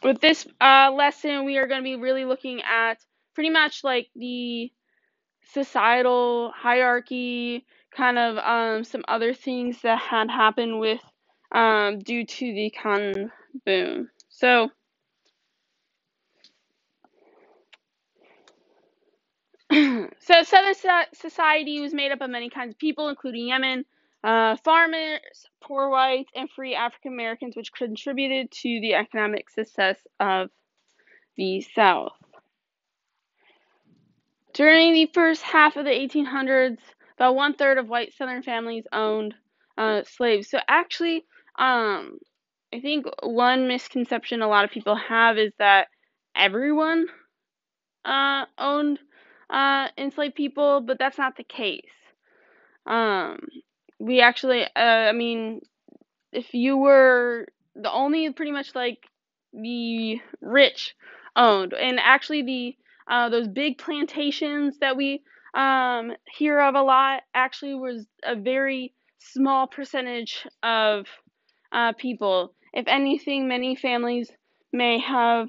with this lesson, we are going to be really looking at pretty much like the societal hierarchy, kind of some other things that had happened with due to the cotton boom. So Southern society was made up of many kinds of people, including Yemen, farmers, poor whites, and free African Americans, which contributed to the economic success of the South. During the first half of the 1800s, about one-third of white Southern families owned slaves. So actually, I think one misconception a lot of people have is that everyone owned enslaved people, but that's not the case. We actually, I mean, if you were the only pretty much like the rich owned, and actually the those big plantations that we hear of a lot actually was a very small percentage of people. If anything, many families may have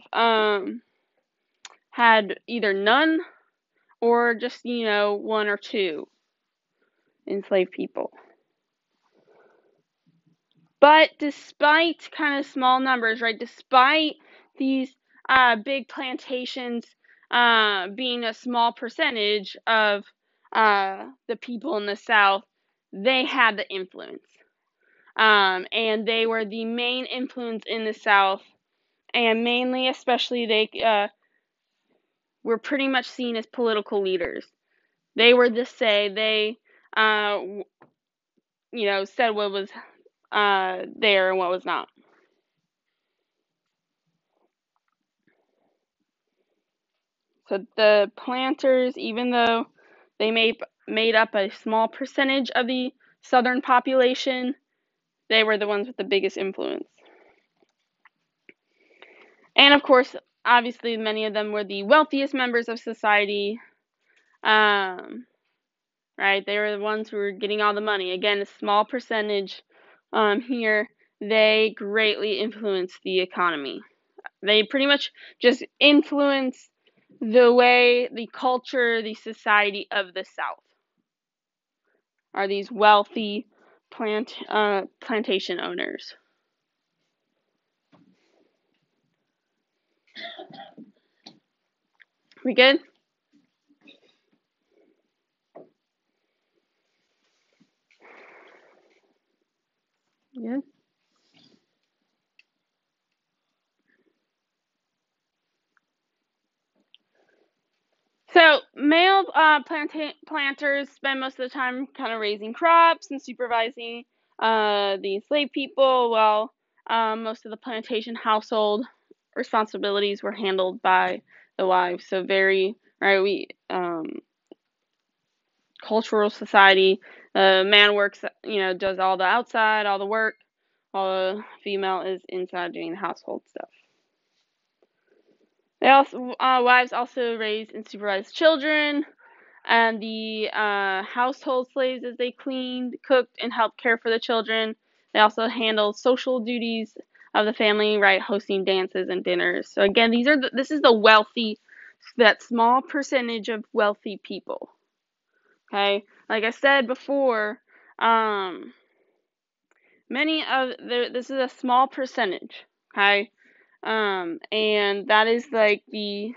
had either none or just one or two enslaved people. But despite kind of small numbers, right, despite these big plantations being a small percentage of the people in the South, they had the influence. And they were the main influence in the South, and mainly, especially, they were pretty much seen as political leaders. They were the say, they, said what was there and what was not. So the planters, even though they made up a small percentage of the southern population, they were the ones with the biggest influence. And of course, obviously, many of them were the wealthiest members of society. Right? They were the ones who were getting all the money. Again, a small percentage here. They greatly influenced the economy. They pretty much just influence the way, the culture, the society of the South. Are these wealthy plantation owners. We good? Yeah. So male planters spend most of the time kind of raising crops and supervising the enslaved people, while most of the plantation household responsibilities were handled by the wives. So very right, we cultural society. The man works, does all the outside, all the work, while the female is inside doing the household stuff. They also wives also raise and supervise children, and the household slaves, as they cleaned, cooked, and helped care for the children. They also handled social duties of the family, right, hosting dances and dinners. So again, this is the wealthy, that small percentage of wealthy people. Okay, like I said before, this is a small percentage. Okay, and that is like the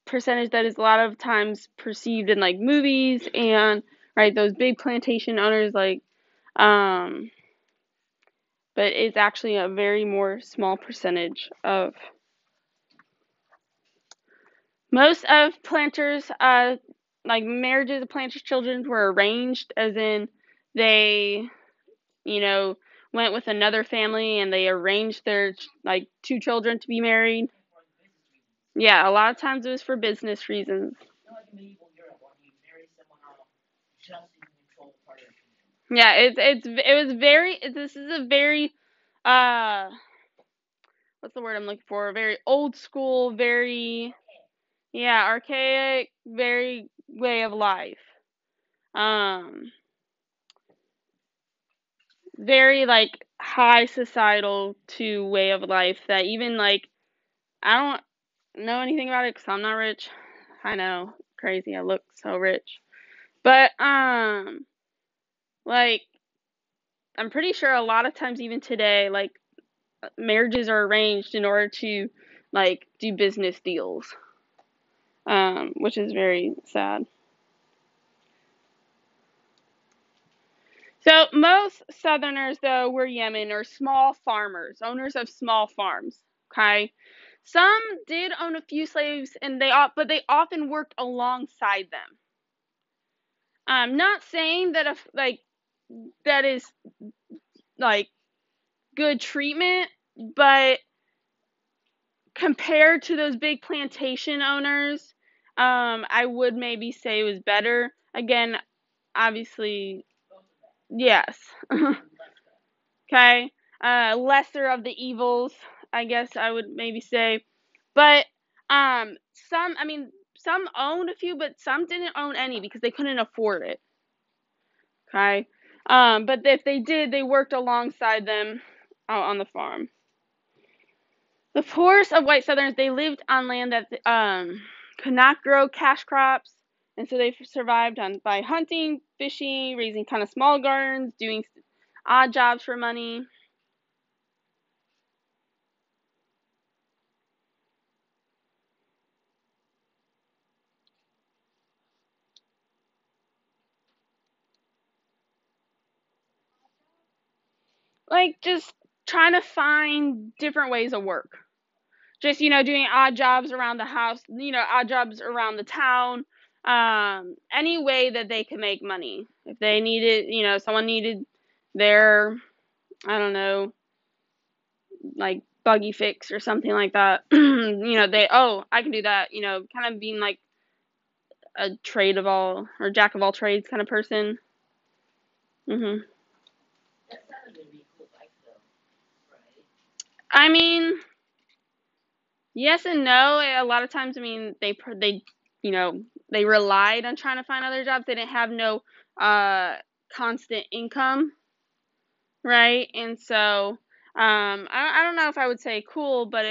percentage that is a lot of times perceived in like movies and right, those big plantation owners, like but it's actually a very more small percentage of most of planters like marriages of planters' children were arranged, as in they went with another family and they arranged their like two children to be married. Yeah, a lot of times it was for business reasons. Yeah, it was very. This is a very uh what's the word I'm looking for? Very old school, very archaic, very way of life. Um, very like high societal to way of life that even like I don't know anything about it because I'm not rich. I know, crazy. I look so rich, but like I'm pretty sure a lot of times even today, like marriages are arranged in order to like do business deals, which is very sad. So most Southerners, though, were Yemen or small farmers, owners of small farms. Okay, some did own a few slaves, and but they often worked alongside them. I'm not saying that if like that is like good treatment, but compared to those big plantation owners, I would maybe say it was better. Again, obviously, yes. Okay, lesser of the evils, I guess I would maybe say. But I mean, some owned a few, but some didn't own any because they couldn't afford it. Okay, but if they did, they worked alongside them out on the farm. The poorest of white Southerners, they lived on land that could not grow cash crops, and so they survived by hunting, fishing, raising kind of small gardens, doing odd jobs for money. Like just trying to find different ways of work. Just doing odd jobs around the house, odd jobs around the town, any way that they could make money. If they needed, someone needed their, I don't know, like buggy fix or something like that. I can do that. Kind of being like a trade of all or jack of all trades kind of person. Mhm. I mean, yes and no. A lot of times, I mean, you know, they relied on trying to find other jobs. They didn't have no uh constant income, right? And so, I don't know if I would say cool, but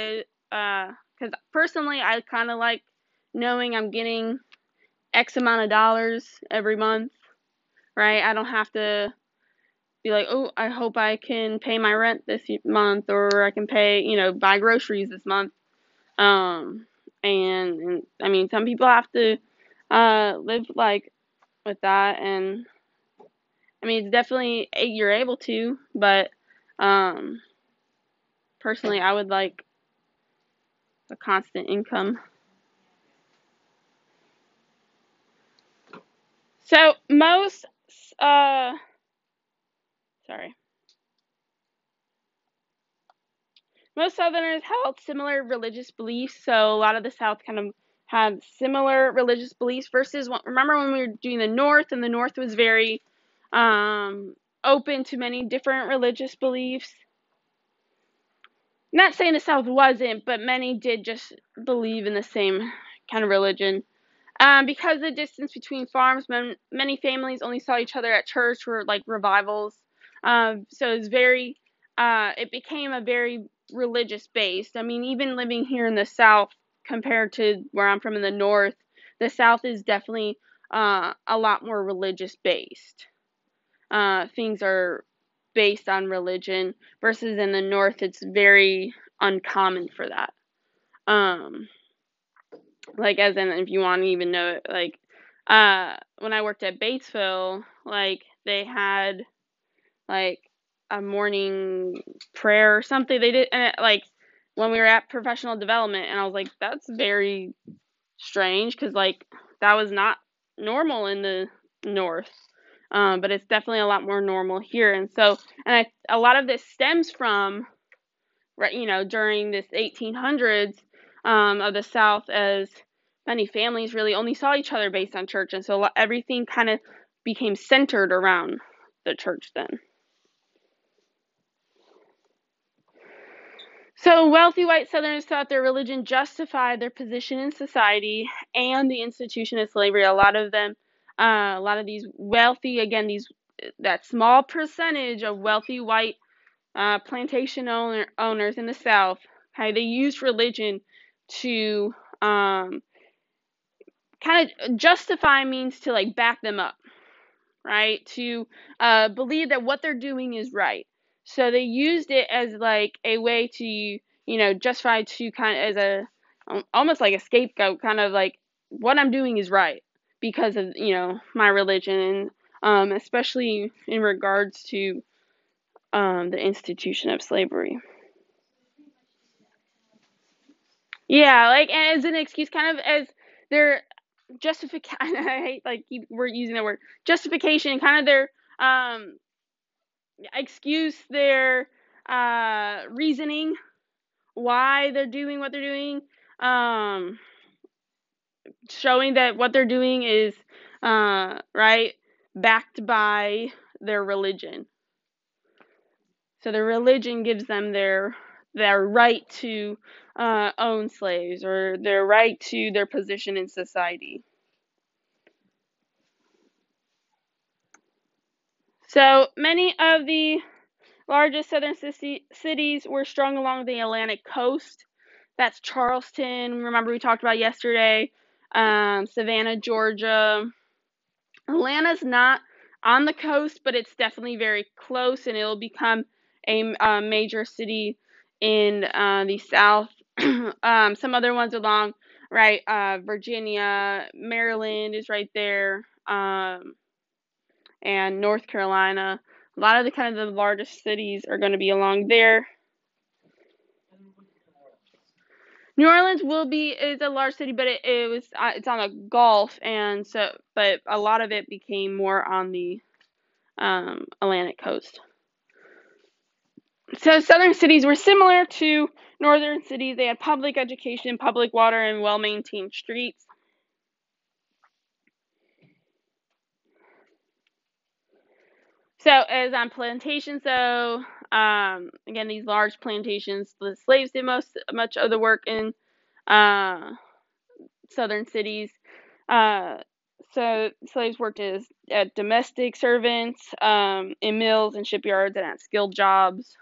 because personally, I kind of like knowing I'm getting X amount of dollars every month, right? I don't have to be like, oh, I hope I can pay my rent this month, or I can pay, buy groceries this month. Um, and I mean, some people have to live like with that, and I mean, it's definitely you're able to, but um, personally, I would like a constant income. So most, uh, sorry, most Southerners held similar religious beliefs. So a lot of the South kind of had similar religious beliefs versus remember when we were doing the North, and the North was very open to many different religious beliefs. Not saying the South wasn't, but many did just believe in the same kind of religion. Because of the distance between farms, many families only saw each other at church or like revivals. So it became a very religious based. I mean, even living here in the South compared to where I'm from in the North, the South is definitely a lot more religious based. Things are based on religion versus in the North, it's very uncommon for that. Um, like as in if you want to even know it, like when I worked at Batesville, like they had like a morning prayer or something they did, and like when we were at professional development, and I was like, that's very strange because like that was not normal in the North. But it's definitely a lot more normal here, and so a lot of this stems from right, during this 1800s of the South, as many families really only saw each other based on church, and so everything kind of became centered around the church then. So wealthy white Southerners thought their religion justified their position in society and the institution of slavery. A lot of these wealthy, again, that small percentage of wealthy white plantation owners in the South, okay, they used religion to kind of justify means to like back them up, right? To believe that what they're doing is right. So they used it as like a way to, justify to kind of as almost like a scapegoat, kind of like what I'm doing is right because of, my religion, and especially in regards to the institution of slavery. Yeah, like as an excuse, kind of as their justification. I hate like we're using the word justification, kind of their excuse, their reasoning why they're doing what they're doing, showing that what they're doing is right, backed by their religion. So their religion gives them their right to own slaves, or their right to their position in society. So many of the largest southern cities were strung along the Atlantic coast. That's Charleston, remember we talked about yesterday, Savannah, Georgia. Atlanta's not on the coast, but it's definitely very close, and it'll become a major city in the South. Some other ones along, right, Virginia, Maryland is right there, and North Carolina. A lot of the kind of the largest cities are going to be along there. New Orleans is a large city, but it's on the Gulf, and so but a lot of it became more on the Atlantic coast. So southern cities were similar to northern cities. They had public education, public water, and well-maintained streets. So as on plantations, though, again, these large plantations, the slaves did much of the work in southern cities. So slaves worked as domestic servants, in mills and shipyards, and at skilled jobs.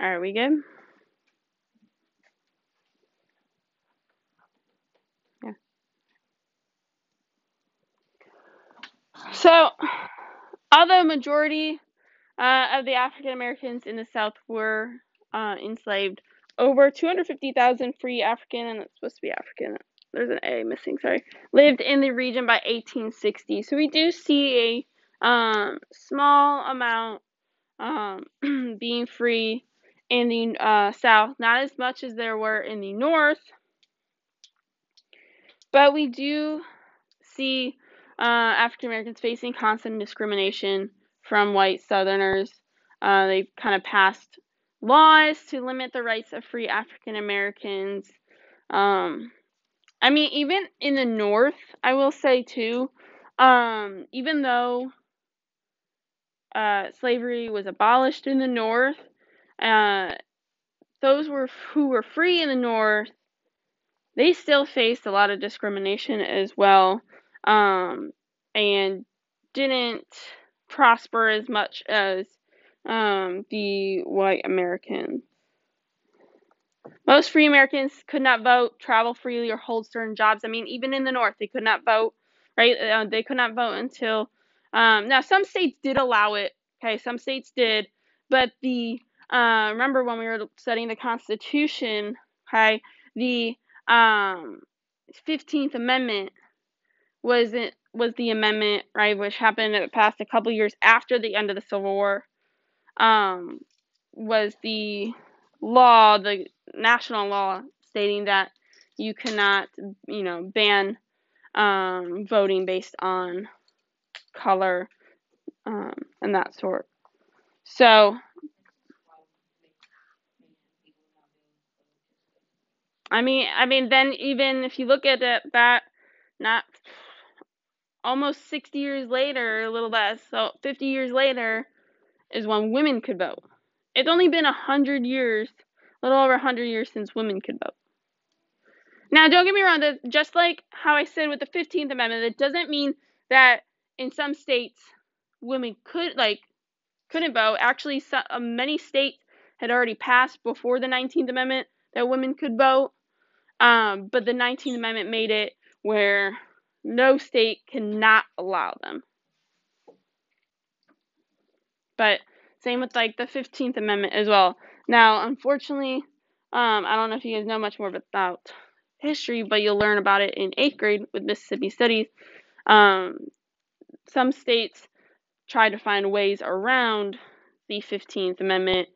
Are we good? Yeah. So, although majority of the African Americans in the South were enslaved, over 250,000 free African, and it's supposed to be African, there's an A missing, sorry, lived in the region by 1860. So we do see a small amount being free in the South, not as much as there were in the North, but we do see African Americans facing constant discrimination from white Southerners. They've kind of passed laws to limit the rights of free African Americans. I mean, even in the North, I will say too, even though slavery was abolished in the North, those who were free in the North, they still faced a lot of discrimination as well, and didn't prosper as much as the white Americans. Most free Americans could not vote, travel freely, or hold certain jobs. I mean, even in the North, they could not vote, right? They could not vote until, now some states did allow it, okay, some states did, but remember when we were studying the Constitution, okay, the 15th Amendment was the amendment, right, which happened, it passed a couple years after the end of the Civil War, was the law, the national law, stating that you cannot, ban voting based on color, and that sort. So, I mean, then even if you look at it, that not almost 60 years later, a little less, so 50 years later, is when women could vote. It's only been 100 years, a little over 100 years since women could vote. Now, don't get me wrong, just like how I said with the 15th Amendment, it doesn't mean that in some states women couldn't vote. Actually, many states had already passed before the 19th Amendment that women could vote, but the 19th Amendment made it where no state cannot allow them. But same with like the 15th Amendment as well. Now, unfortunately, I don't know if you guys know much more about history, but you'll learn about it in 8th grade with Mississippi Studies. Some states tried to find ways around the 15th Amendment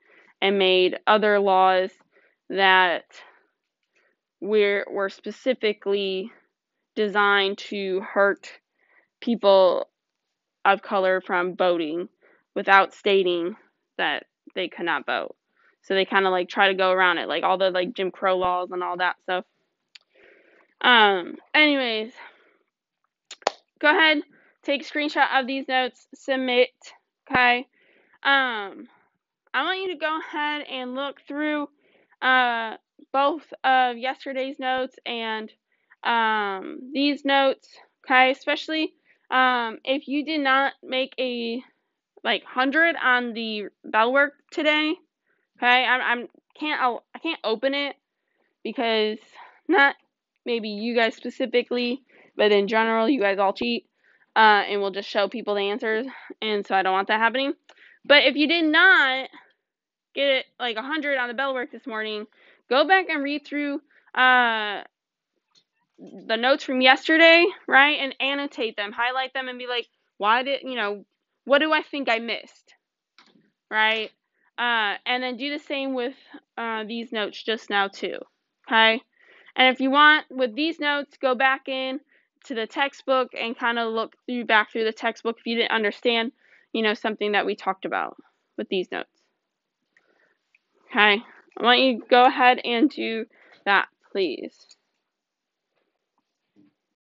and made other laws that were specifically designed to hurt people of color from voting without stating that they could not vote. So they kind of like try to go around it, like all the like Jim Crow laws and all that stuff. Anyways, go ahead, take a screenshot of these notes, submit, okay? I want you to go ahead and look through both of yesterday's notes and these notes, okay? Especially if you did not make a 100 on the bell work today, okay? I can't open it because not maybe you guys specifically, but in general, you guys all cheat, and will just show people the answers, and so I don't want that happening. But if you did not get 100 on the bell work this morning, go back and read through the notes from yesterday, right, and annotate them, highlight them, and be like, what do I think I missed, right? And then do the same with these notes just now too, okay? And if you want, with these notes, go back in to the textbook and kind of look back through the textbook if you didn't understand, something that we talked about with these notes. Okay, I want you to go ahead and do that, please.